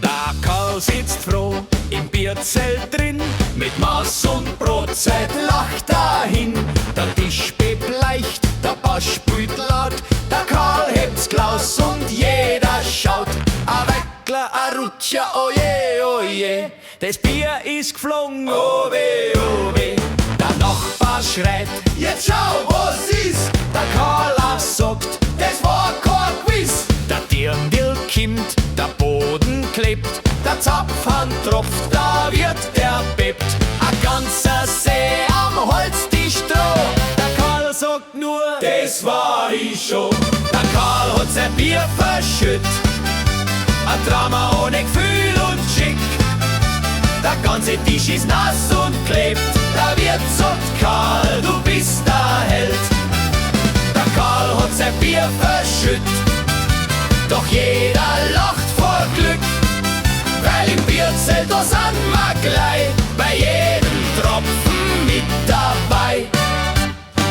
Der Karl sitzt froh im Bierzelt drin, mit Maß und Brotzeit lacht dahin. Der Tisch bebleicht, der Bass spielt laut, der Karl hebt's Klaus und jeder schaut. A Weckler, a Rutscher, oje, oje, das Bier ist geflogen, oh weh, oh weh. Der Nachbar schreit, jetzt schau, was ist. Der Karl sagt, das war kein Quiz. Der Dirndl kimmt, der Boden klebt, der Zapfhahn tropft, da wird der bebt. A ganzer See am Holztisch droh. Der Karl sagt nur, das war ich schon. Der Karl hat sein Bier verschütt, ein Drama ohne Gefühl und Schick. Der ganze Tisch ist nass und klebt, der Wirt sagt, Karl, du bist der Held. Der Karl hat sein Bier verschütt, doch jeder lacht vor Glück, weil im Bierzelt da sind wir gleich bei jedem Tropfen mit dabei.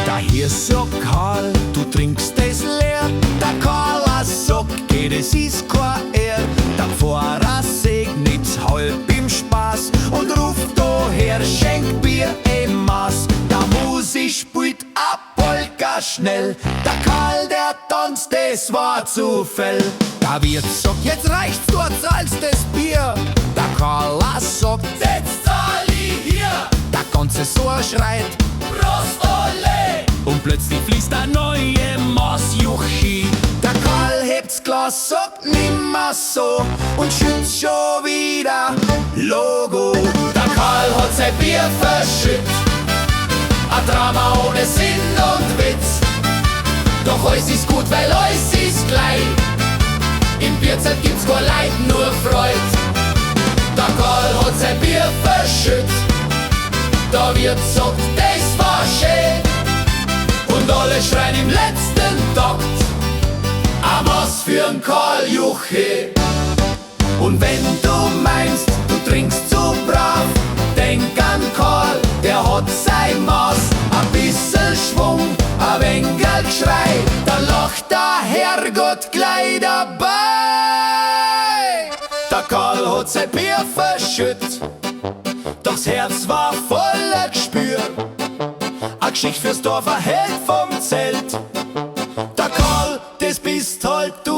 Der Hirs sagt, Karl, du trinkst es leer. Der Karl sagt, geh, das ist kein Ehr. Der Pfarrer segnet's halb im Spaß und ruft daher, schenk Bier im Maß. Der Musi spielt a Polka schnell, der Karl, der tanzt, das war Zufall. Der Wirt sagt, jetzt reicht's, du zahlst das Bier. Der Karl sagt, jetzt zahl ich hier. Der ganze Sohr schreit, Prost, ole! Und plötzlich fließt ein neue Maßjuchi. Der Karl hebt's Glas, sagt nimmer so und schützt schon wieder Logo. Der Karl hat sein Bier verschütt, ein Drama ohne Sinn und Witz. Doch alles ist gut, weil alles ist gleich. Im Bierzelt gibt's kein Leid, nur Freud. Der Karl hat sein Bier verschütt, da wird sagt, das war schön. Und alle schreien im letzten Takt, a Maß für'n Karl Juche. Und wenn du meinst, du trinkst zu brav, denk an Karl, der hat sein Maß. A bissel Schwung, a wenig Geschrei, da lacht der Herrgott gleich dabei. Der Karl hat sein Bier verschütt, doch's Herz war voller Gespür. A Geschicht fürs Dorf, a Held vom Zelt. Der Karl, das bist halt du.